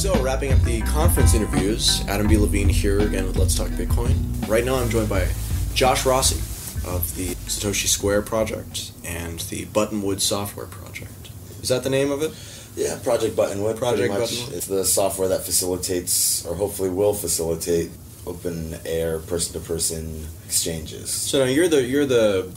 So, wrapping up the conference interviews, Adam B. Levine here again with Let's Talk Bitcoin. Right now I'm joined by Josh Rossi of the Satoshi Square project and the Buttonwood software project. Is that the name of it? Yeah, Project Buttonwood. Project Buttonwood. It's the software that facilitates, or hopefully will facilitate, open air, person-to-person exchanges. So now you're the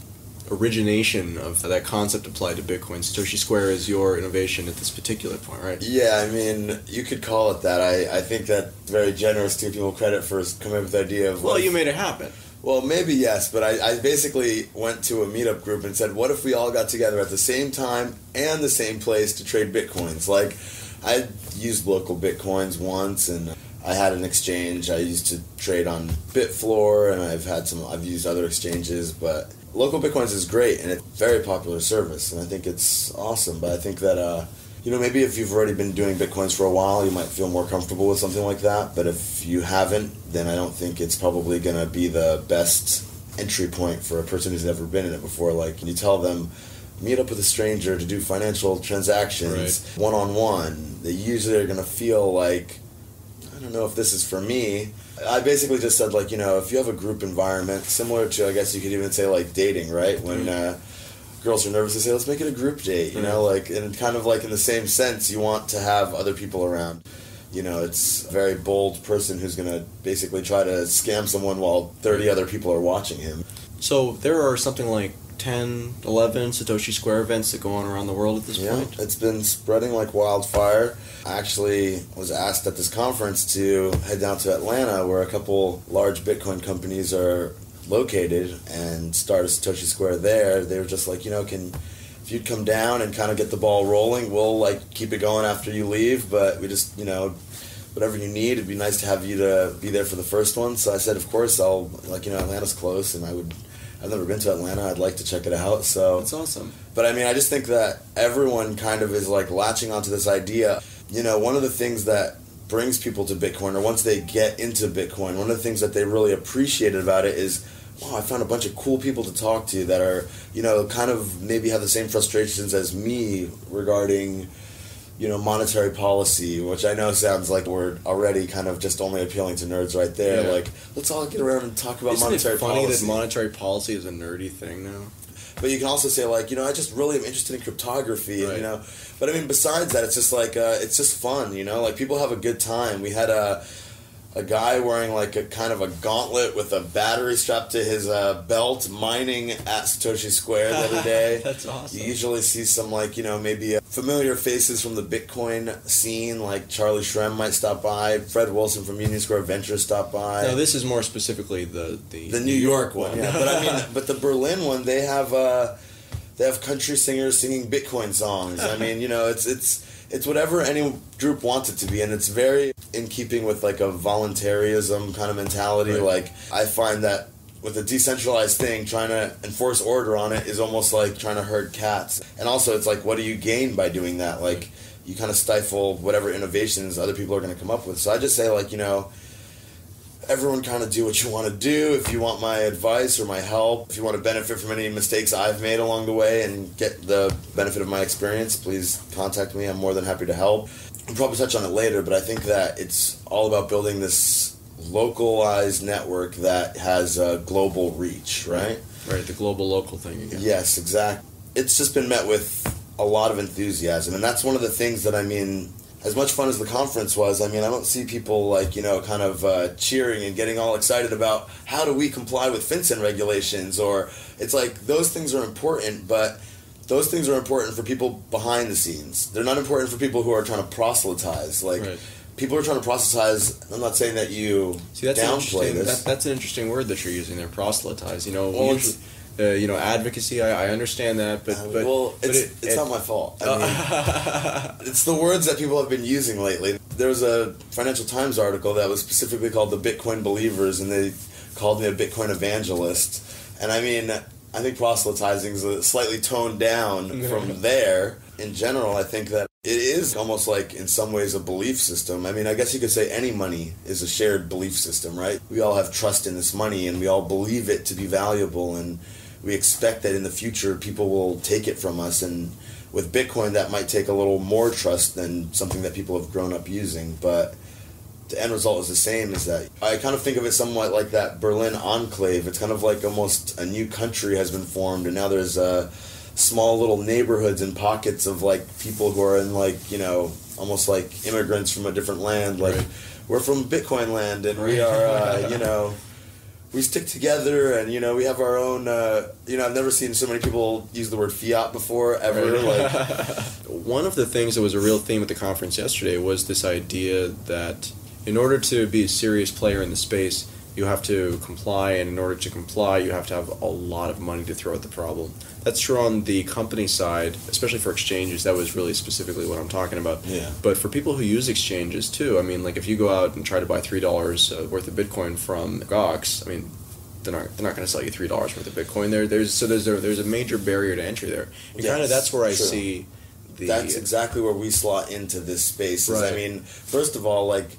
origination of that concept applied to Bitcoin. Satoshi Square is your innovation at this particular point, right? Yeah, I mean, you could call it that. I think that's very generous to give people credit for coming up with the idea of... Well, you made it happen. Well, maybe yes, but I basically went to a meetup group and said, what if we all got together at the same time and the same place to trade Bitcoins? Like, I used local Bitcoins once, and I had an exchange. I used to trade on Bitfloor, and I've used other exchanges, but local Bitcoins is great, and it's a very popular service, and I think it's awesome. But I think that, maybe if you've already been doing Bitcoins for a while, you might feel more comfortable with something like that. But if you haven't, then I don't think it's probably going to be the best entry point for a person who's never been in it before. Like, you tell them, meet up with a stranger to do financial transactions one-on-one. They usually are going to feel like, I don't know if this is for me. I basically just said, like, if you have a group environment, similar to, I guess you could even say, like, dating, right? When girls are nervous, they say, let's make it a group date, and kind of like in the same sense, you want to have other people around. It's a very bold person who's going to basically try to scam someone while 30 other people are watching him. So there are something like 10, 11 Satoshi Square events that go on around the world at this point? Yeah, it's been spreading like wildfire. I actually was asked at this conference to head down to Atlanta, where a couple large Bitcoin companies are located, and start a Satoshi Square there. They were just like, if you'd come down and kind of get the ball rolling, we'll like keep it going after you leave, but we just, whatever you need, it'd be nice to have you to be there for the first one. So I said, of course, I'll, Atlanta's close, and I've never been to Atlanta. I'd like to check it out. So that's awesome. But I just think that everyone kind of is like latching onto this idea. One of the things that brings people to Bitcoin, or once they get into Bitcoin, one of the things that they really appreciated about it is, wow, I found a bunch of cool people to talk to that are, kind of maybe have the same frustrations as me regarding, monetary policy, which I know sounds like we're already kind of just only appealing to nerds right there. Yeah. Like, let's all get around and talk about monetary policy. Isn't it funny that monetary policy is a nerdy thing now? But you can also say, like, I just really am interested in cryptography, right. But besides that, it's just like, it's just fun, like, people have a good time. We had a guy wearing like a kind of a gauntlet with a battery strapped to his belt mining at Satoshi Square the other day. That's awesome. You usually see some like, maybe familiar faces from the Bitcoin scene, like Charlie Shrem might stop by, Fred Wilson from Union Square Ventures stopped by. No, this is more specifically the New York one. Yeah. But the Berlin one, they have country singers singing Bitcoin songs. It's whatever any group wants it to be, and it's very in keeping with like a voluntarism kind of mentality. Right. Like, I find that with a decentralized thing, trying to enforce order on it is almost like trying to herd cats. And also, it's like, what do you gain by doing that? Like, you kind of stifle whatever innovations other people are going to come up with. So I just say, like, everyone kind of do what you want to do. If you want my advice or my help, if you want to benefit from any mistakes I've made along the way and get the benefit of my experience, please contact me. I'm more than happy to help. We'll probably touch on it later, but I think that it's all about building this localized network that has a global reach, right? Right, the global local thing again. Yes, exactly. It's just been met with a lot of enthusiasm, and that's one of the things that, as much fun as the conference was, I don't see people like, kind of cheering and getting all excited about how do we comply with FinCEN regulations, or it's like those things are important, but those things are important for people behind the scenes. They're not important for people who are trying to proselytize. Like, right. People are trying to proselytize. I'm not saying that you downplay this. That's an interesting word that you're using there, proselytize. Advocacy. I understand that, but it's not my fault. It's the words that people have been using lately. There was a Financial Times article that was specifically called "The Bitcoin Believers," and they called me a Bitcoin evangelist. And I think proselytizing is slightly toned down from there. In general, I think that it is almost like, in some ways, a belief system. I guess you could say any money is a shared belief system, right? We all have trust in this money, and we all believe it to be valuable, and we expect that in the future people will take it from us, and with Bitcoin, that might take a little more trust than something that people have grown up using. But the end result is the same, is that I kind of think of it somewhat like that Berlin enclave. It's kind of like almost a new country has been formed, and now there's small little neighborhoods and pockets of like people who are in like, you know, almost like immigrants from a different land. Like, right. We're from Bitcoin land, and we are, you know, we stick together, and, you know, we have our own, you know, I've never seen so many people use the word fiat before, ever. Right. Like, one of the things that was a real theme at the conference yesterday was this idea that in order to be a serious player in the space, you have to comply, and in order to comply, you have to have a lot of money to throw at the problem. That's true on the company side, especially for exchanges. That was really specifically what I'm talking about. Yeah. But for people who use exchanges too, I mean, like if you go out and try to buy $3 worth of Bitcoin from Gox, I mean, they're not going to sell you $3 worth of Bitcoin. There's a major barrier to entry there. And yes, kind of that's where I true. see the. That's exactly where we slot into this space. Right. I mean, first of all, like,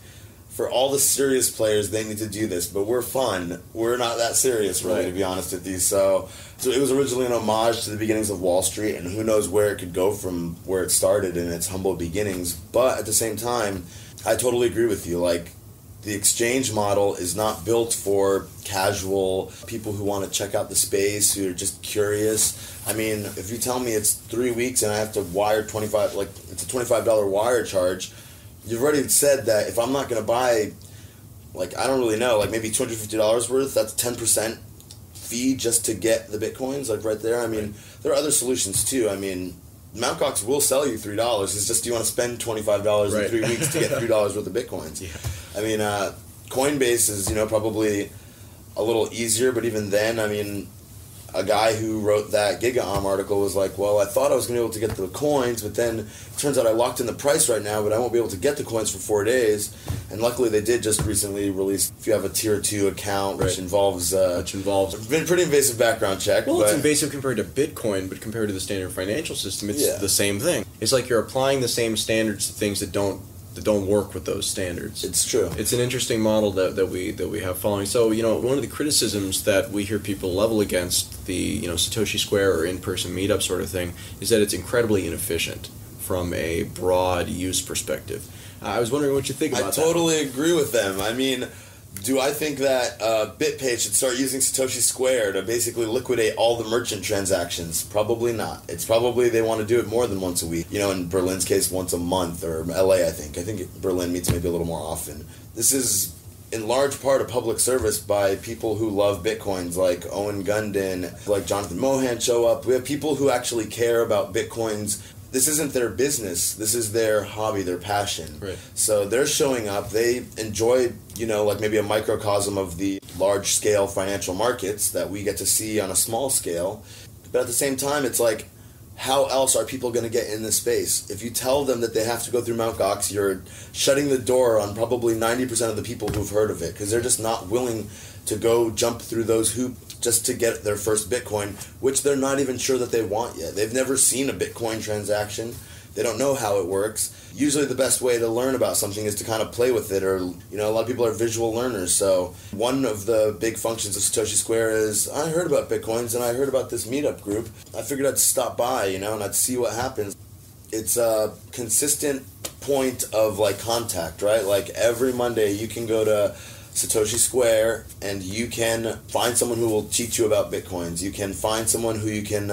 for all the serious players, they need to do this, but we're fun. We're not that serious, really, to be honest with you. So it was originally an homage to the beginnings of Wall Street, and who knows where it could go from where it started in its humble beginnings. But at the same time, I totally agree with you. Like, the exchange model is not built for casual people who want to check out the space, who are just curious. I mean, if you tell me it's 3 weeks and I have to wire it's a $25 wire charge, you've already said that if I'm not going to buy, like, I don't really know, like maybe $250 worth, that's 10% fee just to get the Bitcoins, like right there. I mean, there are other solutions too. I mean, Mt. Gox will sell you $3. It's just, do you want to spend $25 in 3 weeks to get $3 worth of Bitcoins? Yeah. I mean, Coinbase is, you know, probably a little easier, but even then, I mean, a guy who wrote that GigaOM article was like, well, I thought I was going to be able to get the coins, but then it turns out I locked in the price right now, but I won't be able to get the coins for 4 days. And luckily they did just recently release, if you have a tier 2 account, which involves been pretty invasive background check. Well, it's invasive compared to Bitcoin, but compared to the standard financial system, it's the same thing. It's like you're applying the same standards to things that don't work with those standards. It's true. It's an interesting model that we have following. So, you know, one of the criticisms that we hear people level against the, you know, Satoshi Square or in-person meetup sort of thing is that it's incredibly inefficient from a broad use perspective. I was wondering what you think about that. I totally agree with them. I mean, do I think that BitPay should start using Satoshi Square to basically liquidate all the merchant transactions? Probably not. It's probably they want to do it more than once a week. You know, in Berlin's case, once a month, or LA, I think. I think Berlin meets maybe a little more often. This is, in large part, a public service by people who love Bitcoins, like Owen Gundin, like Jonathan Mohan show up. We have people who actually care about Bitcoins. This isn't their business. This is their hobby, their passion. Right. So they're showing up. They enjoy, you know, like maybe a microcosm of the large-scale financial markets that we get to see on a small scale. But at the same time, it's like, how else are people going to get in this space? If you tell them that they have to go through Mt. Gox, you're shutting the door on probably 90% of the people who've heard of it, because they're just not willing to go jump through those hoops just to get their first Bitcoin, which they're not even sure that they want yet. They've never seen a Bitcoin transaction. They don't know how it works. Usually the best way to learn about something is to kind of play with it, or, you know, a lot of people are visual learners. So one of the big functions of Satoshi Square is, I heard about Bitcoins and I heard about this meetup group. I figured I'd stop by, you know, and I'd see what happens. It's a consistent point of, like, contact, right? Like, every Monday you can go to Satoshi Square and you can find someone who will teach you about Bitcoins. You can find someone who you can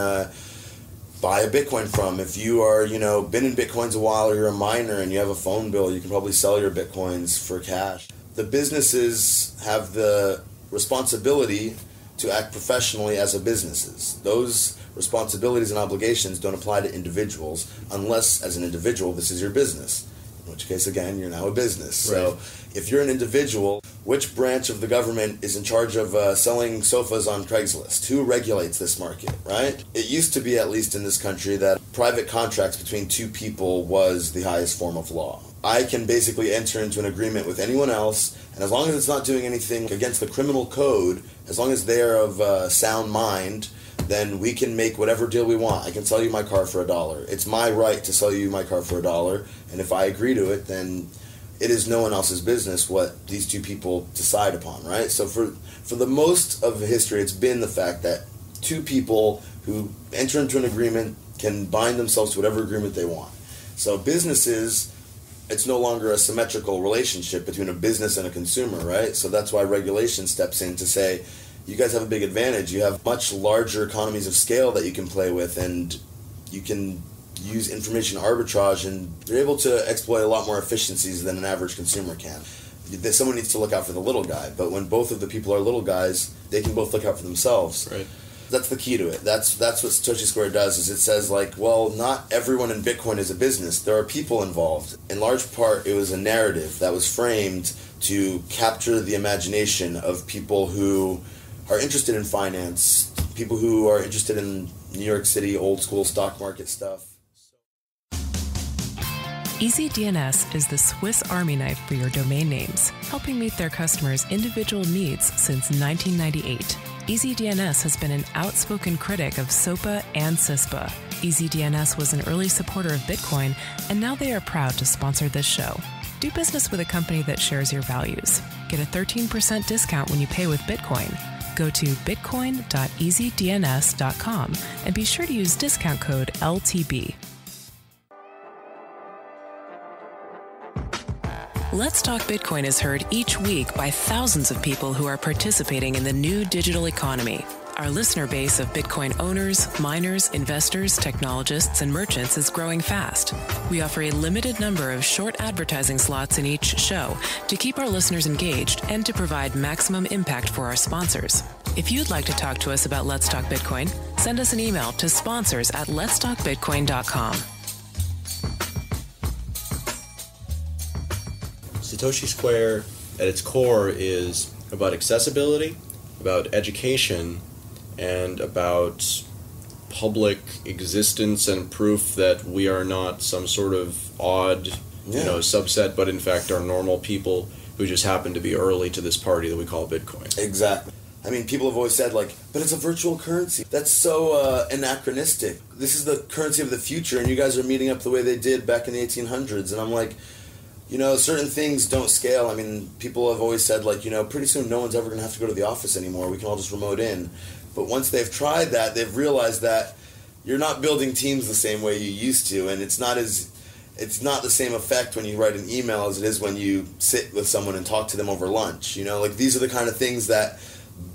buy a Bitcoin from. If you are, you know, been in Bitcoins a while, or you're a miner and you have a phone bill, you can probably sell your Bitcoins for cash. The businesses have the responsibility to act professionally as a businesses. Those responsibilities and obligations don't apply to individuals unless, as an individual, this is your business. In which case, again, you're now a business. Right. So if you're an individual, which branch of the government is in charge of selling sofas on Craigslist? Who regulates this market, right? It used to be, at least in this country, that private contracts between two people was the highest form of law. I can basically enter into an agreement with anyone else, and as long as it's not doing anything against the criminal code, as long as they're of sound mind, then we can make whatever deal we want. I can sell you my car for $1. It's my right to sell you my car for $1, and if I agree to it, then it is no one else's business what these two people decide upon, right? So for the most of history, it's been the fact that two people who enter into an agreement can bind themselves to whatever agreement they want. So businesses, it's no longer a symmetrical relationship between a business and a consumer, right? So that's why regulation steps in to say, you guys have a big advantage. You have much larger economies of scale that you can play with, and you can use information arbitrage, and you're able to exploit a lot more efficiencies than an average consumer can. Someone needs to look out for the little guy, but when both of the people are little guys, they can both look out for themselves. Right. That's the key to it. That's what Satoshi Square does, is it says, like, well, not everyone in Bitcoin is a business. There are people involved. In large part, it was a narrative that was framed to capture the imagination of people who are interested in finance, people who are interested in New York City old school stock market stuff. EasyDNS is the Swiss Army knife for your domain names, helping meet their customers' individual needs since 1998. EasyDNS has been an outspoken critic of SOPA and CISPA. EasyDNS was an early supporter of Bitcoin, and now they are proud to sponsor this show. Do business with a company that shares your values. Get a 13% discount when you pay with Bitcoin. Go to bitcoin.easydns.com and be sure to use discount code LTB. Let's Talk Bitcoin is heard each week by thousands of people who are participating in the new digital economy. Our listener base of Bitcoin owners, miners, investors, technologists, and merchants is growing fast. We offer a limited number of short advertising slots in each show to keep our listeners engaged and to provide maximum impact for our sponsors. If you'd like to talk to us about Let's Talk Bitcoin, send us an email to sponsors@letstalkbitcoin.com. Satoshi Square, at its core, is about accessibility, about education, and about public existence and proof that we are not some sort of odd, subset, but in fact are normal people who just happen to be early to this party that we call Bitcoin. Exactly. I mean, people have always said, like, but it's a virtual currency. That's so anachronistic. This is the currency of the future, and you guys are meeting up the way they did back in the 1800s. And I'm like, certain things don't scale. I mean, people have always said, like, pretty soon no one's ever going to have to go to the office anymore. We can all just remote in. But once they've tried that, they've realized that you're not building teams the same way you used to, and it's not the same effect when you write an email as it is when you sit with someone and talk to them over lunch. These are the kind of things that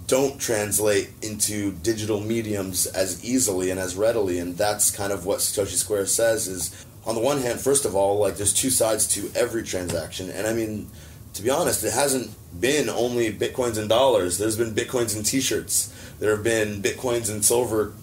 don't translate into digital mediums as easily and as readily, and that's kind of what Satoshi Square says is, on the one hand, first of all, like, there's two sides to every transaction, and I mean, to be honest, it hasn't been only Bitcoins and dollars. There's been Bitcoins and t-shirts. There have been Bitcoins and silver,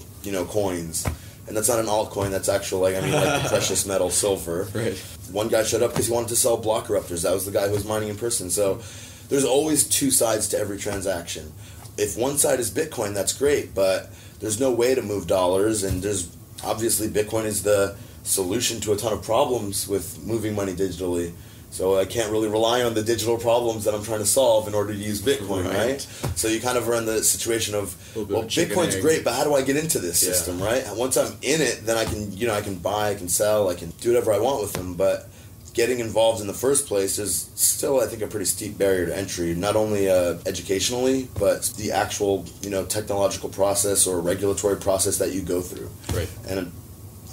coins. And that's not an altcoin, that's actual, like the precious metal silver. Right. One guy showed up because he wanted to sell block eruptors. That was the guy who was mining in person. So there's always two sides to every transaction. If one side is Bitcoin, that's great, but there's no way to move dollars, and there's obviously Bitcoin is the solution to a ton of problems with moving money digitally. So I can't really rely on the digital problems that I'm trying to solve in order to use Bitcoin, right? So you kind of are in the situation of, well, Bitcoin's great, but how do I get into this system, right? Once I'm in it, then I can, I can buy, I can sell, I can do whatever I want with them. But getting involved in the first place is still, I think, a pretty steep barrier to entry, not only educationally, but the actual, technological process or regulatory process that you go through. Right. And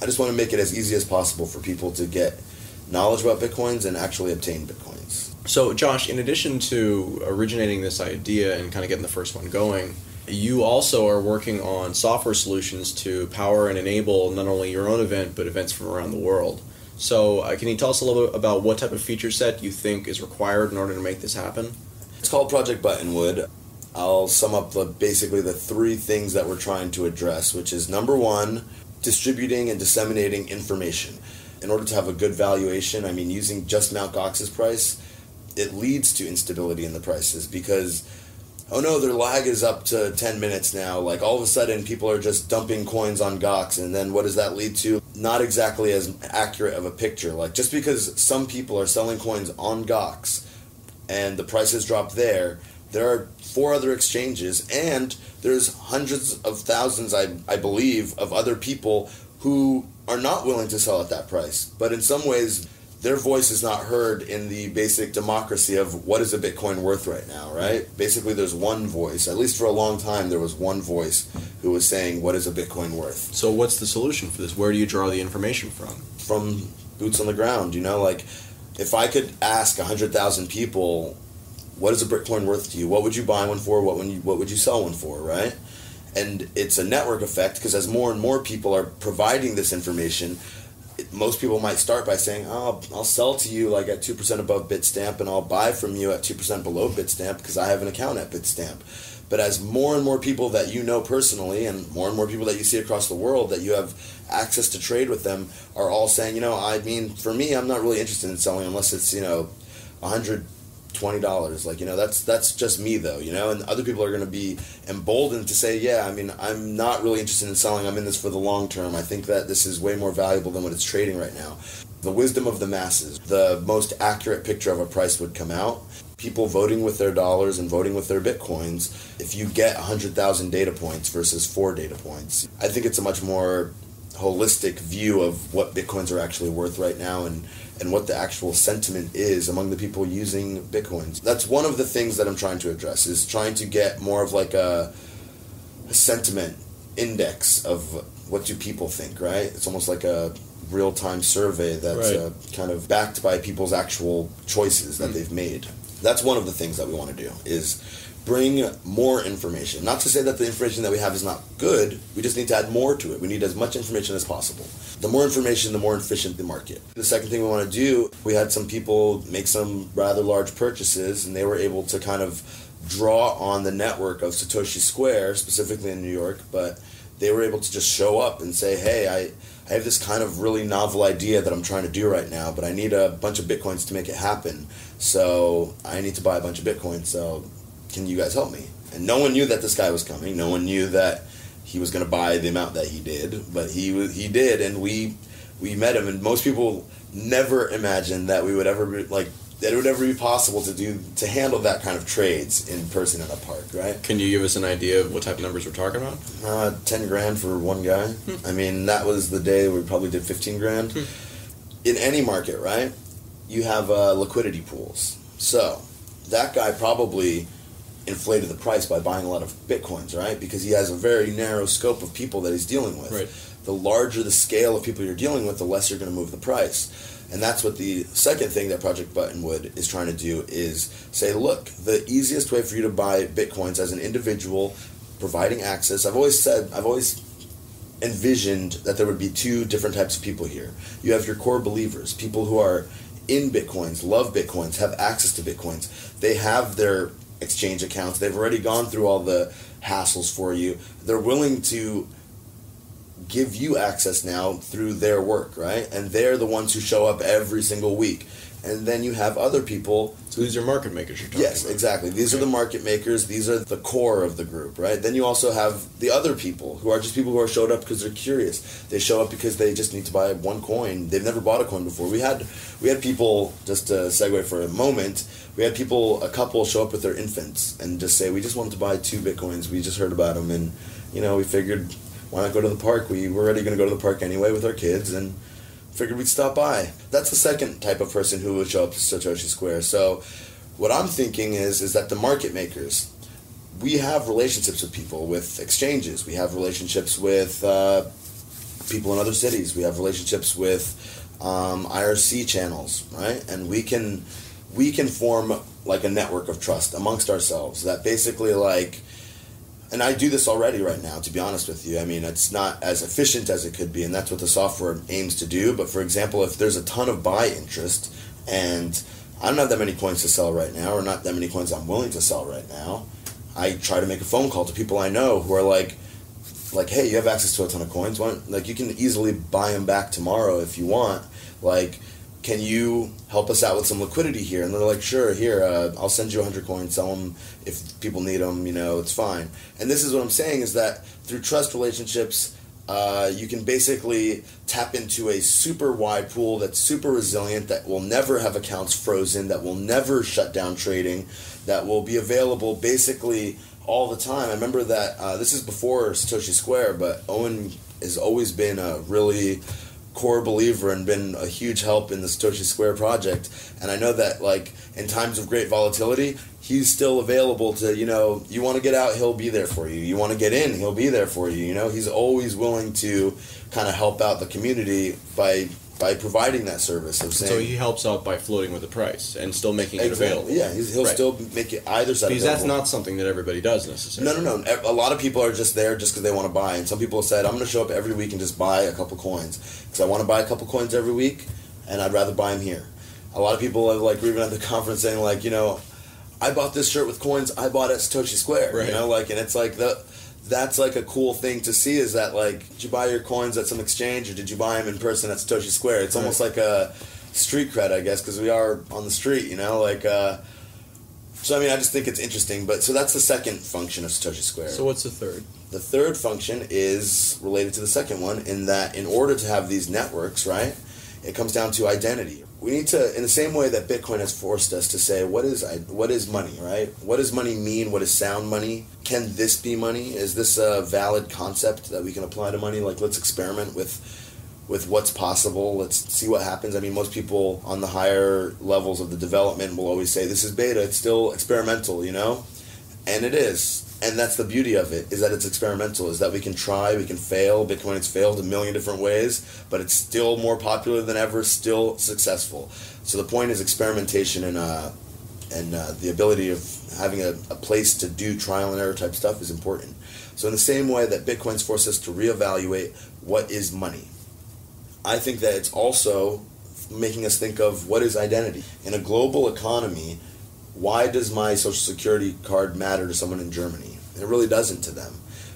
I just want to make it as easy as possible for people to get knowledge about Bitcoins and actually obtain Bitcoins. So, Josh, in addition to originating this idea and kind of getting the first one going, you also are working on software solutions to power and enable not only your own event, but events from around the world. So, can you tell us a little bit about what type of feature set you think is required in order to make this happen? It's called Project Buttonwood. I'll sum up basically the three things that we're trying to address, which is, number one, distributing and disseminating information. In order to have a good valuation, I mean, using just Mt. Gox's price, it leads to instability in the prices because, oh no, their lag is up to 10 minutes now. Like, all of a sudden, people are just dumping coins on Gox, and then what does that lead to? Not exactly as accurate of a picture. Like, just because some people are selling coins on Gox and the prices drop there are 4 other exchanges, and there's hundreds of thousands, I believe, of other people who are not willing to sell at that price. But in some ways, their voice is not heard in the basic democracy of what is a Bitcoin worth right now, right? Basically, there's one voice. At least for a long time, there was one voice. who was saying, what is a Bitcoin worth? So what's the solution for this? Where do you draw the information from? From boots on the ground, like if I could ask 100,000 people, what is a Bitcoin worth to you? What would you buy one for? What would you sell one for, right? And it's a network effect, because as more and more people are providing this information, most people might start by saying, oh, I'll sell to you like at 2% above Bitstamp, and I'll buy from you at 2% below Bitstamp because I have an account at Bitstamp. But as more and more people that you know personally, and more people that you see across the world that you have access to trade with them, are all saying, for me, I'm not really interested in selling unless it's, $120. That's just me though, and other people are going to be emboldened to say, I'm not really interested in selling. I'm in this for the long term. I think that this is way more valuable than what it's trading right now. The wisdom of the masses, the most accurate picture of a price would come out. People voting with their dollars and voting with their Bitcoins. If you get 100,000 data points versus 4 data points, I think it's a much more holistic view of what Bitcoins are actually worth right now, and what the actual sentiment is among the people using Bitcoins. That's one of the things that I'm trying to address, is trying to get more of like a sentiment index of what do people think, right? It's almost like a real-time survey that's kind of backed by people's actual choices that they've made. That's one of the things that we want to do, is bring more information. Not to say that the information that we have is not good, we just need to add more to it. We need as much information as possible. The more information, the more efficient the market. The second thing we want to do, we had some people make some rather large purchases, and they were able to kind of draw on the network of Satoshi Square, specifically in New York, but they were able to just show up and say, hey, I have this kind of really novel idea that I'm trying to do right now, but I need a bunch of Bitcoins to make it happen. So I need to buy a bunch of Bitcoins, so can you guys help me? And no one knew that this guy was coming. No one knew that he was going to buy the amount that he did, but he did, and we met him. And most people never imagined that we would ever be, that it would ever be possible to handle that kind of trades in person in a park, right? Can you give us an idea of what type of numbers we're talking about? 10 grand for one guy. That was the day we probably did 15 grand. In any market, right? You have liquidity pools. So that guy probably inflated the price by buying a lot of Bitcoins, right? Because he has a very narrow scope of people that he's dealing with. Right. The larger the scale of people you're dealing with, the less you're going to move the price. And that's what the second thing that Project Buttonwood is trying to do, is say, look, the easiest way for you to buy Bitcoins as an individual, providing access, I've always envisioned that there would be 2 different types of people here. You have your core believers, people who are in Bitcoins, love Bitcoins, have access to Bitcoins. They have their exchange accounts. They've already gone through all the hassles for you. They're willing to give you access now through their work, right? And they're the ones who show up every single week. And then you have other people. So these are market makers you're talking about. Yes, exactly. These are the market makers. These are the core of the group, right? Then you also have the other people who are just people who are showed up because they're curious. They show up because they just need to buy one coin. They've never bought a coin before. We had people, just to segue for a moment, a couple show up with their infants and just say, we just wanted to buy 2 Bitcoins. We just heard about them, and we figured, why not go to the park? We were already going to go to the park anyway with our kids, and figured we'd stop by. That's the second type of person who would show up to Satoshi Square. So what I'm thinking is that the market makers, we have relationships with people, with exchanges. We have relationships with people in other cities. We have relationships with IRC channels, right? And we can form like a network of trust amongst ourselves that basically and I do this already right now, to be honest with you. It's not as efficient as it could be, and that's what the software aims to do. But for example, if there's a ton of buy interest, and I don't have that many coins to sell right now, or not that many coins I'm willing to sell right now, I try to make a phone call to people I know who are like, hey, you have access to a ton of coins. You can easily buy them back tomorrow if you want. Can you help us out with some liquidity here? And they're like, sure, here, I'll send you 100 coins, sell them if people need them, it's fine. And this is what I'm saying, is that through trust relationships, you can basically tap into a super wide pool that's super resilient, that will never have accounts frozen, that will never shut down trading, that will be available basically all the time. I remember that, this is before Satoshi Square, but Owen has always been a really core believer and been a huge help in the Satoshi Square project. And I know that in times of great volatility, he's still available to, you want to get out, he'll be there for you. You want to get in, he'll be there for you. He's always willing to kind of help out the community by providing that service of saying. So he helps out by floating with the price and still making it available. Yeah, he'll still make it either side because available. That's not something that everybody does necessarily. No. A lot of people are just there just because they want to buy. And some people said, I'm going to show up every week and just buy a couple coins. Because I want to buy a couple coins every week, and I'd rather buy them here. A lot of people are like, even at the conference saying like, I bought this shirt with coins I bought at Satoshi Square. Right. And it's like that's like a cool thing to see, is that like, did you buy your coins at some exchange or did you buy them in person at Satoshi Square? It's almost like a street cred, I guess, because we are on the street, so I just think it's interesting. But so that's the second function of Satoshi Square. So what's the third? The third function is related to the second one, in that in order to have these networks, right, it comes down to identity. We need to, in the same way that Bitcoin has forced us to say, what is money, right? What does money mean? What is sound money? Can this be money? Is this a valid concept that we can apply to money? Like, let's experiment with what's possible. Let's see what happens. Most people on the higher levels of the development will always say, this is beta, it's still experimental, And it is. And that's the beauty of it, is that it's experimental, is that we can try, we can fail. Bitcoin has failed a million different ways, but it's still more popular than ever, still successful. So the point is experimentation and the ability of having a place to do trial and error type stuff is important. So in the same way that Bitcoin's forced us to reevaluate what is money, I think that it's also making us think of what is identity. In a global economy, why does my Social Security card matter to someone in Germany? It really doesn't to them.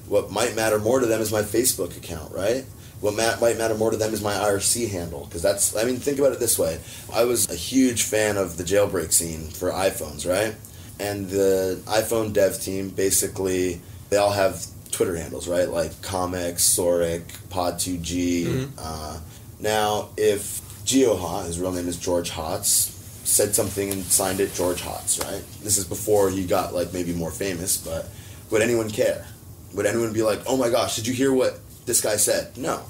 What might matter more to them is my Facebook account, right? What might matter more to them is my IRC handle. Because think about it this way. I was a huge fan of the jailbreak scene for iPhones, right? And the iPhone dev team, basically, they all have Twitter handles, right? Like Comics, Soric, Pod2G. Mm-hmm. Now, if GeoHot, his real name is George Hotz, said something and signed it George Hotz, right? This is before he got maybe more famous, but would anyone care? Would anyone be like, oh my gosh, did you hear what this guy said? No.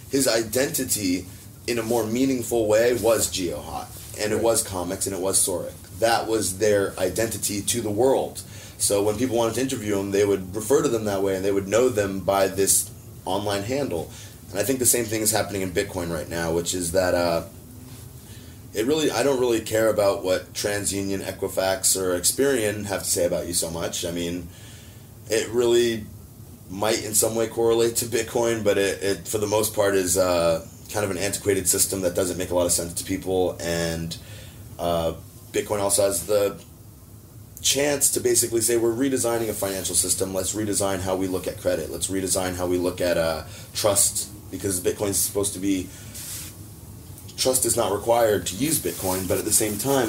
His identity in a more meaningful way was GeoHot, and it was Comics, and it was Soric. That was their identity to the world. So when people wanted to interview them, they would refer to them that way, and they would know them by this online handle. And I think the same thing is happening in Bitcoin right now, which is that I don't really care about what TransUnion, Equifax, or Experian have to say about you so much. It really might in some way correlate to Bitcoin, but it for the most part is kind of an antiquated system that doesn't make a lot of sense to people. And Bitcoin also has the chance to basically say, we're redesigning a financial system. Let's redesign how we look at credit. Let's redesign how we look at trust, because Bitcoin is supposed to be... Trust is not required to use Bitcoin, but at the same time,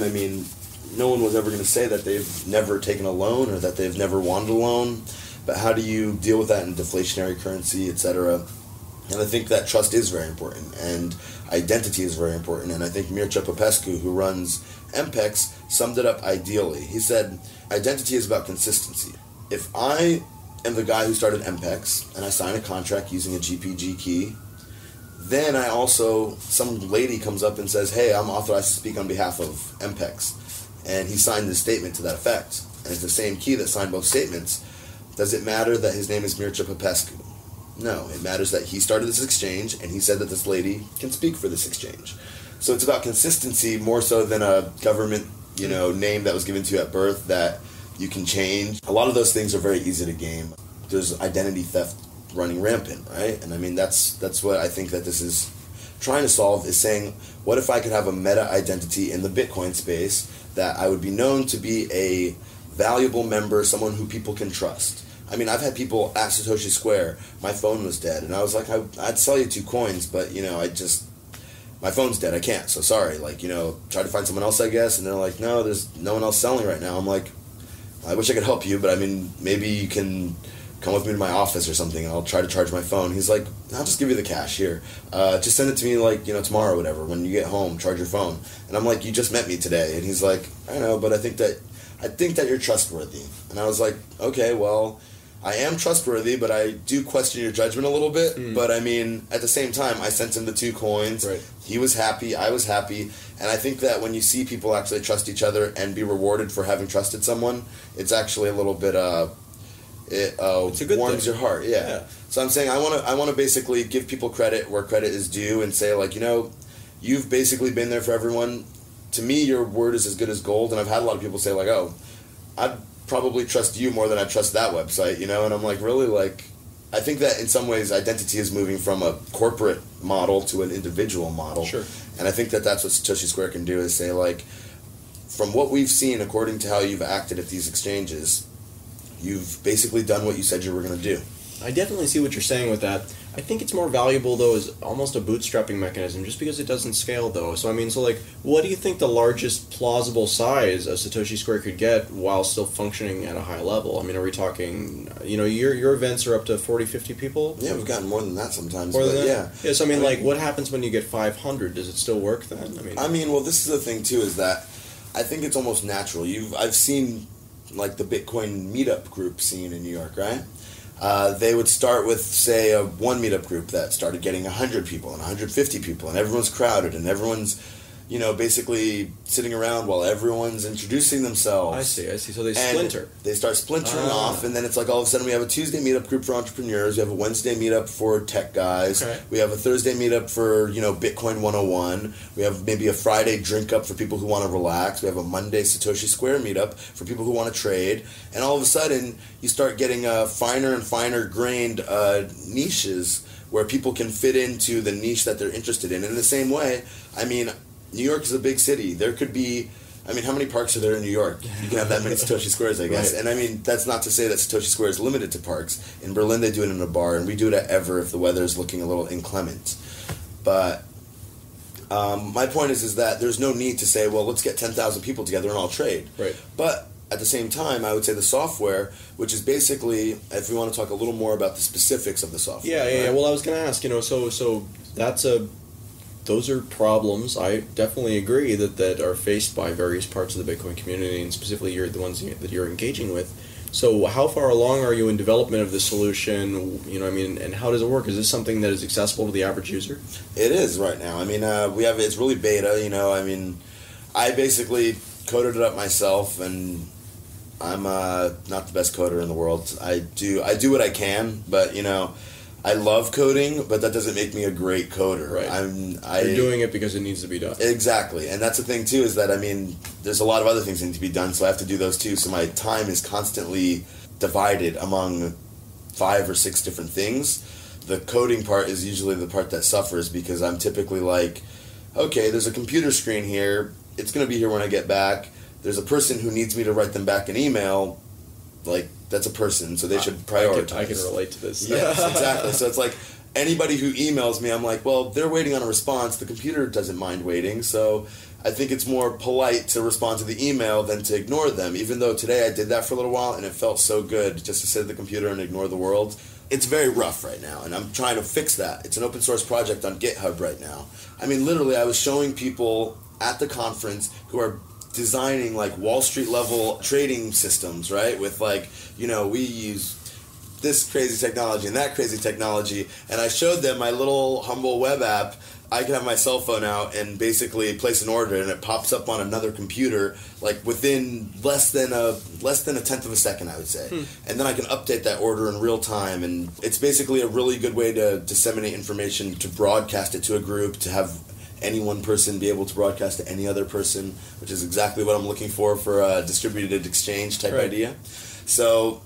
no one was ever going to say that they've never taken a loan or that they've never wanted a loan. But how do you deal with that in deflationary currency, etc.? And I think that trust is very important, and identity is very important. And I think Mircea Popescu, who runs MPEX, summed it up ideally. He said, identity is about consistency. If I am the guy who started MPEX and I sign a contract using a GPG key, then some lady comes up and says, hey, I'm authorized to speak on behalf of MPEX. And he signed this statement to that effect. And it's the same key that signed both statements. Does it matter that his name is Mircea Popescu? No, it matters that he started this exchange and he said that this lady can speak for this exchange. So it's about consistency more so than a government, name that was given to you at birth that you can change. A lot of those things are very easy to game. There's identity theft running rampant, right? And that's what I think that this is trying to solve, is saying, what if I could have a meta identity in the Bitcoin space that I would be known to be a valuable member, someone who people can trust. I've had people at Satoshi Square, my phone was dead, and I was like, I'd sell you 2 coins, but, my phone's dead, I can't, so sorry. Try to find someone else, I guess, and they're like, no, there's no one else selling right now. I'm like, I wish I could help you, but maybe you can come with me to my office or something, and I'll try to charge my phone. He's like, I'll just give you the cash here. Just send it to me, tomorrow or whatever. When you get home, charge your phone. And I'm like, you just met me today. And he's like, I know, but I think that you're trustworthy. And I was like, okay, well, I am trustworthy, but I do question your judgment a little bit. But I mean, at the same time, I sent him the 2 coins. Right. He was happy. I was happy. And I think that when you see people actually trust each other and be rewarded for having trusted someone, it's actually a little bit, it it's a good warms thing. your heart. Yeah. So I'm saying I want to basically give people credit where credit is due and say, like, you've basically been there for everyone. To me, your word is as good as gold. And I've had a lot of people say, like, oh, I'd probably trust you more than I trust that website, And I'm like, really? Like, I think that in some ways identity is moving from a corporate model to an individual model. Sure. And I think that that's what Satoshi Square can do, is say, like, from what we've seen, according to how you've acted at these exchanges, you've basically done what you said you were going to do. I definitely see what you're saying with that. I think it's more valuable, though, as almost a bootstrapping mechanism, just because it doesn't scale, though. So, I mean, what do you think the largest plausible size a Satoshi Square could get while still functioning at a high level? I mean, are we talking, your events are up to 40, 50 people? Yeah, we've gotten more than that sometimes. More than that? Yeah. Yeah, so, I mean, what happens when you get 500? Does it still work then? Well, this is the thing, too, is that I think it's almost natural. I've seen, like, the Bitcoin meetup group scene in New York, right? They would start with, say, one meetup group that started getting 100 people and 150 people, and everyone's crowded, and everyone's, basically sitting around while everyone's introducing themselves. I see. So they splinter. They start splintering off, and then it's like all of a sudden we have a Tuesday meetup group for entrepreneurs, we have a Wednesday meetup for tech guys, we have a Thursday meetup for, Bitcoin 101, we have maybe a Friday drink up for people who want to relax, we have a Monday Satoshi Square meetup for people who want to trade, and all of a sudden you start getting finer and finer grained niches where people can fit into the niche that they're interested in. In the same way, New York is a big city. There could be, how many parks are there in New York? You can have that many Satoshi Squares, I guess. Right. And that's not to say that Satoshi Square is limited to parks. In Berlin, they do it in a bar, and we do it at Ever if the weather is looking a little inclement. But my point is that there's no need to say, well, let's get 10,000 people together and all trade. Right. But at the same time, I would say the software, which is basically, if we want to talk a little more about the specifics of the software. Yeah. Well, I was going to ask, so that's those are problems, I definitely agree, that are faced by various parts of the Bitcoin community, and specifically the ones that you're engaging with. So how far along are you in development of the solution, and how does it work? Is this something that is accessible to the average user? It is right now. It's really beta, I basically coded it up myself, and I'm not the best coder in the world. I do what I can, but, I love coding, but that doesn't make me a great coder. Right. You're doing it because it needs to be done. Exactly. And that's the thing, too, is that, there's a lot of other things that need to be done, so I have to do those, too. So my time is constantly divided among 5 or 6 different things. The coding part is usually the part that suffers, because I'm typically like, okay, there's a computer screen here. It's going to be here when I get back. There's a person who needs me to write them back an email. Like, that's a person, so they should prioritize. I can relate to this. Yes, exactly. So it's like, anybody who emails me, I'm like, well, they're waiting on a response. The computer doesn't mind waiting, so I think it's more polite to respond to the email than to ignore them, even though today I did that for a little while, and it felt so good just to sit at the computer and ignore the world. It's very rough right now, and I'm trying to fix that. It's an open source project on GitHub right now. Literally, I was showing people at the conference who are designing like Wall Street level trading systems, right? With we use this crazy technology and that crazy technology, and I showed them my little humble web app. I can have my cell phone out and basically place an order, and it pops up on another computer like within less than a tenth of a second, I would say. And then I can update that order in real time, and it's basically a really good way to disseminate information, to broadcast it to a group, to have any one person be able to broadcast to any other person, which is exactly what I'm looking for a distributed exchange type idea. So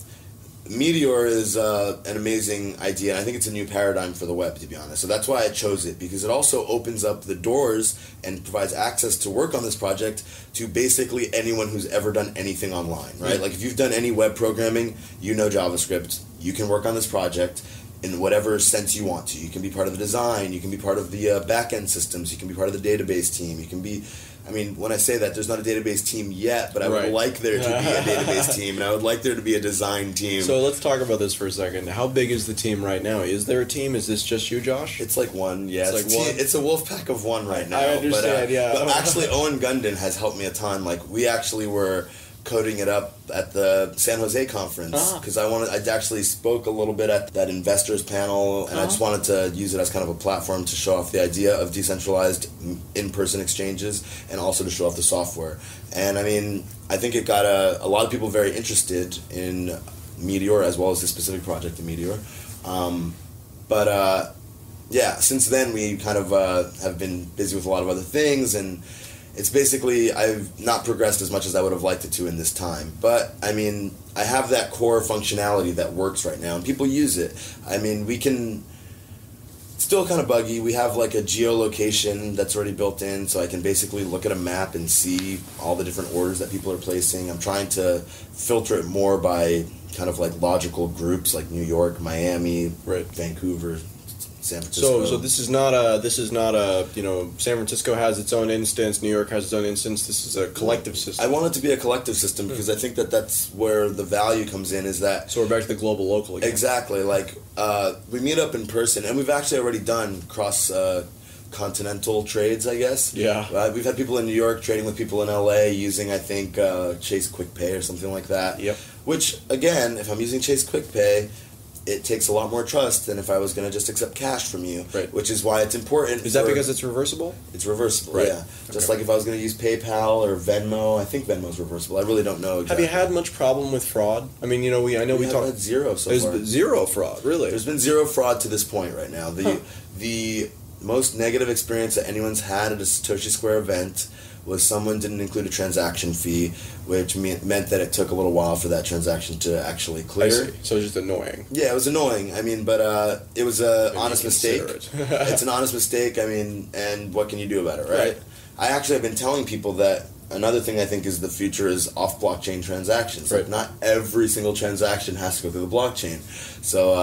Meteor is an amazing idea, and I think it's a new paradigm for the web, to be honest. So that's why I chose it, because it also opens up the doors and provides access to work on this project to basically anyone who's ever done anything online, right? Like if you've done any web programming, you know JavaScript, you can work on this project in whatever sense you want to. You can be part of the design, you can be part of the back-end systems, you can be part of the database team, you can be... when I say that, there's not a database team yet, but I would like there to be a database team, and I would like there to be a design team. So let's talk about this for a second. How big is the team right now? Is there a team? Is this just you, Josh? It's like one, yeah. It's a wolf pack of one right now. I understand, But actually, Owen Gundon has helped me a ton. Like, we actually were coding it up at the San Jose conference because I actually spoke a little bit at that investors panel, and I just wanted to use it as kind of a platform to show off the idea of decentralized in-person exchanges and also to show off the software. And I mean, I think it got a lot of people very interested in Meteor as well as the specific project of Meteor. Yeah, since then we kind of have been busy with a lot of other things, and it's basically, I've not progressed as much as I would have liked it to in this time. But, I mean, I have that core functionality that works right now, and people use it. I mean, we can, still kind of buggy, we have like a geolocation that's already built in, so I can basically look at a map and see all the different orders that people are placing. I'm trying to filter it more by kind of like logical groups like New York, Miami, Vancouver, San Francisco. So this is not a San Francisco has its own instance, New York has its own instance. This is a collective system. I want it to be a collective system because I think that that's where the value comes in. Is that so we're back to the global local again. Exactly. Like we meet up in person, and we've actually already done cross continental trades, I guess. Yeah. We've had people in New York trading with people in LA using, I think, Chase QuickPay or something like that. Yep. Which again, if I'm using Chase QuickPay, it takes a lot more trust than if I was going to just accept cash from you, which is why it's important. Is that because it's reversible? It's reversible, right. Yeah. Just like if I was going to use PayPal or Venmo, I think Venmo's reversible. I really don't know exactly. Have you had much problem with fraud? I mean, we talked had zero so far. There's zero fraud, really. There's been zero fraud to this point right now. The most negative experience that anyone's had at a Satoshi Square event was someone didn't include a transaction fee, which meant that it took a little while for that transaction to actually clear. I see. So it's just annoying. Yeah, it was annoying. I mean, but it was an honest mistake. It's an honest mistake, I mean, and what can you do about it, right? I actually have been telling people that another thing I think is the future is off-blockchain transactions. Like, not every single transaction has to go through the blockchain. So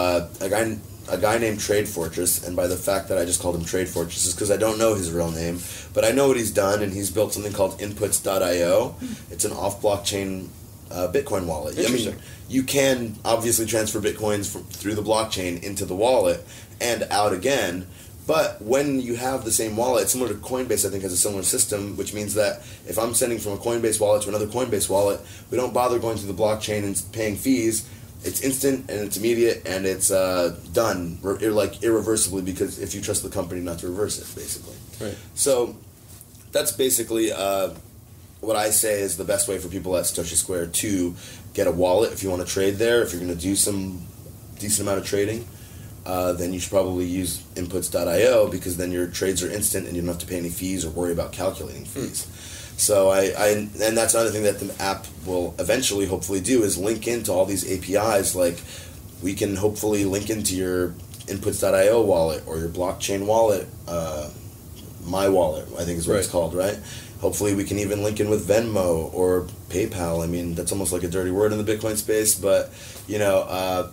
a guy named Trade Fortress, and by the fact that I just called him Trade Fortress is because I don't know his real name, but I know what he's done, and he's built something called Inputs.io. It's an off-blockchain Bitcoin wallet. I mean, you can obviously transfer Bitcoins through the blockchain into the wallet and out again, but when you have the same wallet, it's similar to Coinbase, I think, has a similar system, which means that if I'm sending from a Coinbase wallet to another Coinbase wallet, we don't bother going through the blockchain and paying fees. It's instant and it's immediate and it's done irreversibly, because if you trust the company not to reverse it, basically. Right. So that's basically what I say is the best way for people at Satoshi Square to get a wallet. If you want to trade there, if you're going to do some decent amount of trading, then you should probably use Inputs.io, because then your trades are instant and you don't have to pay any fees or worry about calculating fees. So and that's another thing that the app will eventually hopefully do, is link into all these APIs. Like, we can hopefully link into your Inputs.io wallet or your blockchain wallet, My Wallet, I think is what it's called, right? Hopefully we can even link in with Venmo or PayPal. I mean, that's almost like a dirty word in the Bitcoin space, but I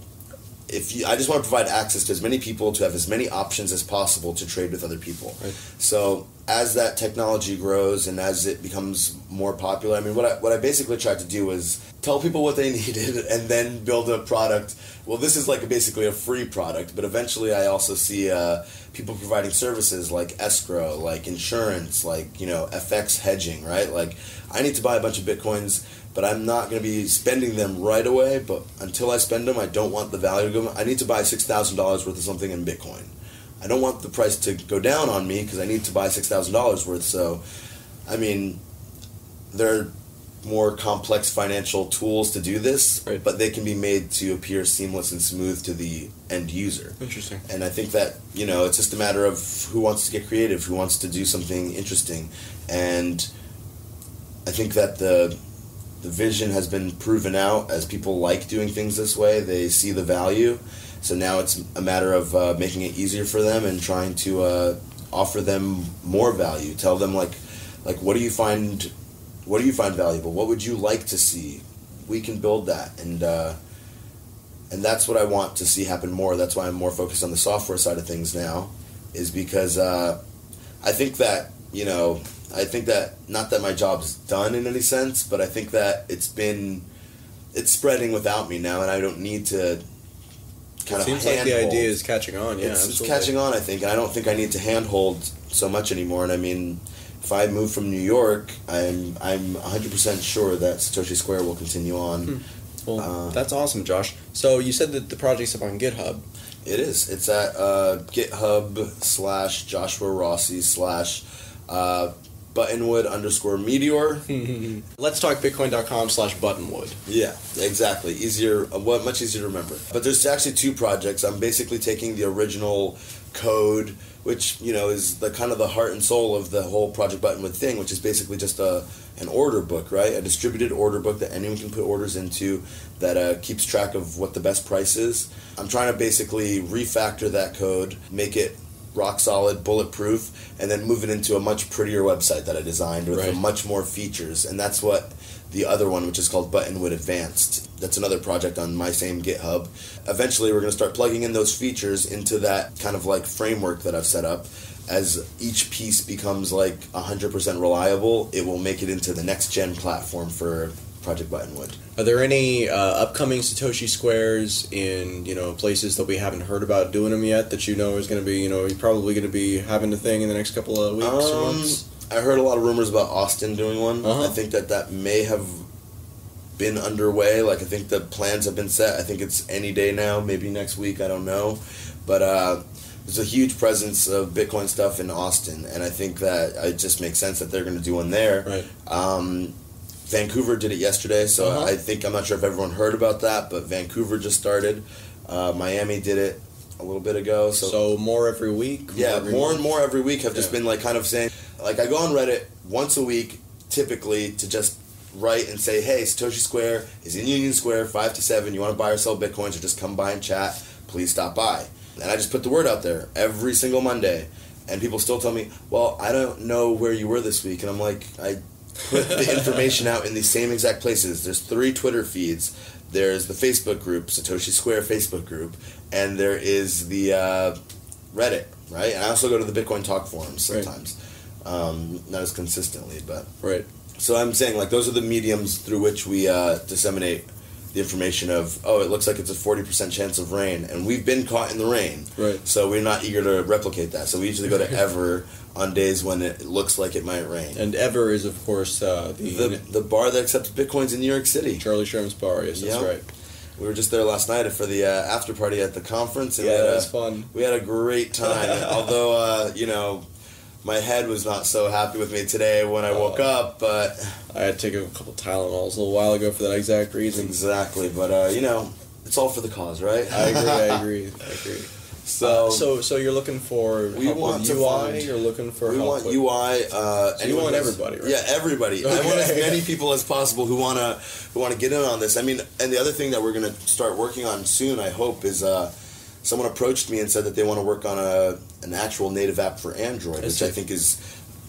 just want to provide access to as many people, to have as many options as possible to trade with other people. Right. So as that technology grows and as it becomes more popular, I mean, what I basically tried to do was tell people what they needed and then build a product. Well, this is like basically a free product, but eventually I also see people providing services like escrow, like insurance, like, FX hedging, right? Like, I need to buy a bunch of Bitcoins, but I'm not going to be spending them right away. But until I spend them, I don't want the value to go. I need to buy $6,000 worth of something in Bitcoin. I don't want the price to go down on me because I need to buy $6,000 worth. So, I mean, there are more complex financial tools to do this, but they can be made to appear seamless and smooth to the end user. Interesting. And I think that, it's just a matter of who wants to get creative, who wants to do something interesting. And I think that the vision has been proven out as people like doing things this way. They see the value. So now it's a matter of making it easier for them and trying to offer them more value. Tell them like what do you find valuable? What would you like to see? We can build that, and that's what I want to see happen more. That's why I'm more focused on the software side of things now, is because I think that not that my job's done in any sense, but I think that it's spreading without me now, and I don't need to kind of seems like the idea is catching on. Yeah, it's catching on, I think, and I don't think I need to handhold so much anymore. And I mean, if I move from New York, I'm 100% sure that Satoshi Square will continue on. Well, that's awesome, Josh. So you said that the project's up on GitHub. It is. It's at GitHub/Joshua Rossi/ Buttonwood_Meteor. Let's talk Bitcoin.com/Buttonwood. Yeah, exactly. Much easier to remember. But there's actually two projects. I'm basically taking the original code, which, is the kind of the heart and soul of the whole Project Buttonwood thing, which is basically just an order book, right? A distributed order book that anyone can put orders into that keeps track of what the best price is. I'm trying to basically refactor that code, make it rock solid, bulletproof, and then move it into a much prettier website that I designed with much more features. And that's what the other one, which is called Buttonwood Advanced, that's another project on my same GitHub. Eventually we're going to start plugging in those features into that kind of like framework that I've set up. As each piece becomes like 100% reliable, it will make it into the next gen platform for Project Buttonwood. Are there any upcoming Satoshi Squares in places that we haven't heard about doing them yet that is going to be you're probably going to be having a thing in the next couple of weeks or months? I heard a lot of rumors about Austin doing one. I think that may have been underway. Like I think the plans have been set. I think it's any day now, maybe next week. I don't know, but there's a huge presence of Bitcoin stuff in Austin, and I think that it just makes sense that they're going to do one there. Right. Vancouver did it yesterday, so I'm not sure if everyone heard about that, but Vancouver just started. Miami did it a little bit ago. So more every week? More and more every week have just been like kind of saying, like I go on Reddit once a week, typically, to just write and say, hey, Satoshi Square is in Union Square, 5 to 7, you want to buy or sell Bitcoins or just come by and chat, please stop by. And I just put the word out there every single Monday, and people still tell me, well, I don't know where you were this week, and I'm like, I put the information out in these same exact places. There's 3 Twitter feeds. There's the Facebook group, Satoshi Square Facebook group, and there is the Reddit, right? And I also go to the Bitcoin Talk forums sometimes. Not as consistently, but... Right. So I'm saying, like, those are the mediums through which we disseminate the information of, it looks like it's a 40% chance of rain, and we've been caught in the rain. Right. So we're not eager to replicate that. So we usually go to Ever on days when it looks like it might rain. And Ever is, of course, the bar that accepts Bitcoins in New York City. Charlie Sherman's bar, yes, that's right. We were just there last night for the after party at the conference. And that was fun. We had a great time. Although, my head was not so happy with me today when I woke up, but... I had to take a couple Tylenols a little while ago for that exact reason. Exactly, but, it's all for the cause, right? I agree. So you're looking for help with UI? You're looking for help with... We want UI. You want everybody, right? Yeah, everybody. Okay. I want as many people as possible who want to get in on this. I mean, and the other thing that we're going to start working on soon, I hope, is... someone approached me and said that they want to work on an actual native app for Android, which I think is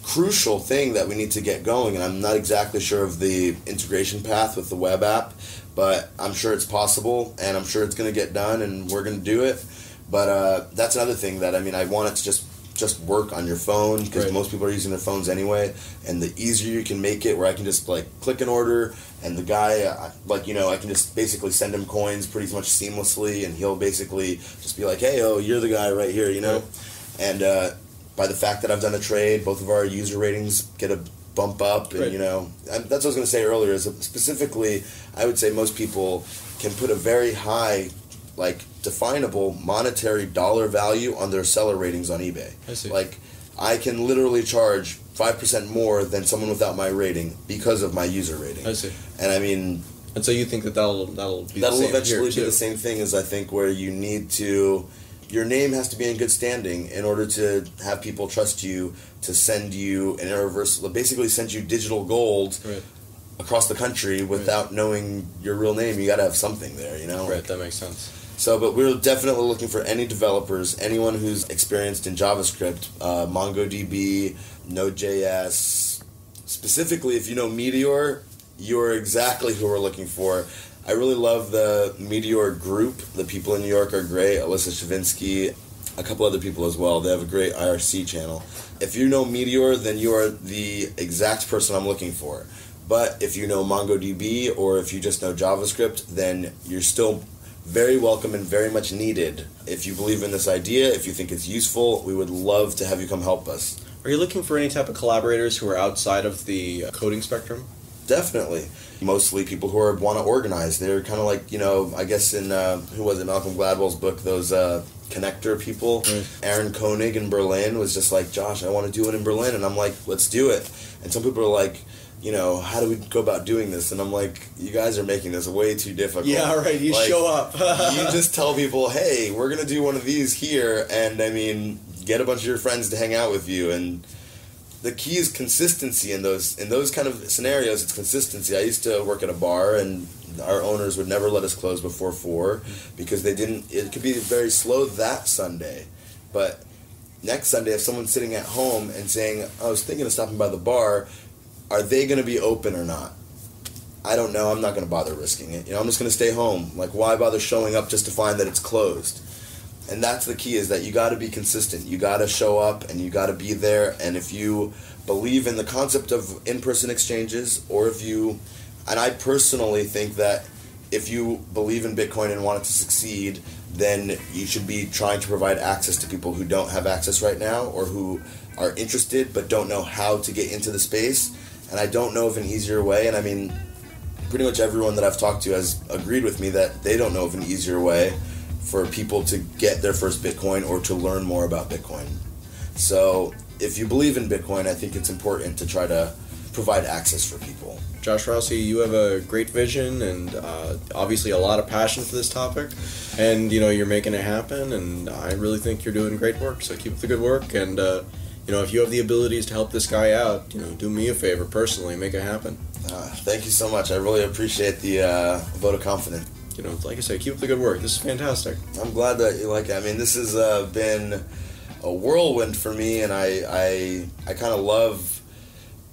a crucial thing that we need to get going. And I'm not exactly sure of the integration path with the web app, but I'm sure it's possible, and I'm sure it's going to get done, and we're going to do it. But that's another thing that, I want it to just work on your phone, because most people are using their phones anyway, and the easier you can make it, where I can just click an order, and the guy I can just basically send him coins pretty much seamlessly, and he'll basically just be like, hey, you're the guy right here, and by the fact that I've done a trade, both of our user ratings get a bump up, and that's what I was going to say earlier, is specifically I would say most people can put a very high definable monetary dollar value on their seller ratings on eBay. I see. I can literally charge 5% more than someone without my rating because of my user rating. I see. And and so you think that'll be the same eventually here be the same thing, as I think where you need to, your name has to be in good standing in order to have people trust you to send you an irreversible, basically send you digital gold across the country without knowing your real name. You got to have something there, Right, that makes sense. So, but we're definitely looking for any developers, anyone who's experienced in JavaScript, MongoDB, Node.js. Specifically, if you know Meteor, you're exactly who we're looking for. I really love the Meteor group. The people in New York are great. Alyssa Shavinsky, a couple other people as well. They have a great IRC channel. If you know Meteor, then you are the exact person I'm looking for. But if you know MongoDB, or if you just know JavaScript, then you're still very welcome and very much needed. If you believe in this idea, if you think it's useful, we would love to have you come help us. Are you looking for any type of collaborators who are outside of the coding spectrum? Definitely. Mostly people who want to organize. They're kind of like, I guess in, who was it, Malcolm Gladwell's book, those connector people. Right. Aaron Koenig in Berlin was just like, Josh, I want to do it in Berlin. And I'm like, let's do it. And some people are like, how do we go about doing this? And I'm like, you guys are making this way too difficult. Yeah, right. You show up. You just tell people, hey, we're going to do one of these here. And, get a bunch of your friends to hang out with you. And the key is consistency in those kind of scenarios. It's consistency. I used to work at a bar, and our owners would never let us close before 4 because it could be very slow that Sunday. But next Sunday, if someone's sitting at home and saying, I was thinking of stopping by the bar, are they going to be open or not? I don't know. I'm not going to bother risking it. I'm just going to stay home. Like, why bother showing up just to find that it's closed? And that's the key, is that you got to be consistent. You got to show up and you got to be there. And if you believe in the concept of in-person exchanges, and I personally think that if you believe in Bitcoin and want it to succeed, then you should be trying to provide access to people who don't have access right now or who are interested but don't know how to get into the space. And I don't know of an easier way. And pretty much everyone that I've talked to has agreed with me that they don't know of an easier way for people to get their first Bitcoin or to learn more about Bitcoin. So if you believe in Bitcoin, I think it's important to try to provide access for people. Josh Rossi, you have a great vision and obviously a lot of passion for this topic. And, you're making it happen, and I really think you're doing great work. So keep up the good work. And, if you have the abilities to help this guy out, do me a favor personally, make it happen. Thank you so much. I really appreciate the vote of confidence. Like I said, keep up the good work. This is fantastic. I'm glad that you like it. This has been a whirlwind for me, and I kind of love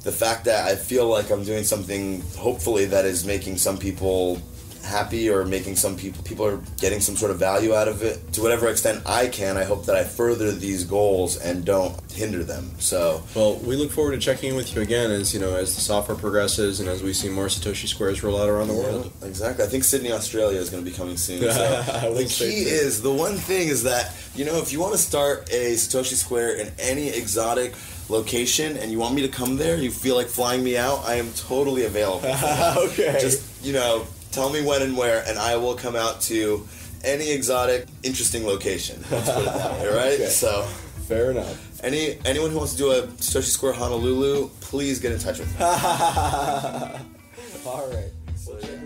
the fact that I feel like I'm doing something, hopefully, that is making some people happy or making some people are getting some sort of value out of it. To whatever extent I can, I hope that I further these goals and don't hinder them. So, well, we look forward to checking in with you again as as the software progresses and as we see more Satoshi Squares roll out around the world. Exactly. I think Sydney, Australia is going to be coming soon. So the one thing is that if you want to start a Satoshi Square in any exotic location and you want me to come there, you feel like flying me out, I am totally available. Okay. Just tell me when and where, and I will come out to any exotic, interesting location. Let's put it that way, right? Okay. So, fair enough. Anyone who wants to do a Satoshi Square Honolulu, please get in touch with me. All right. So, yeah.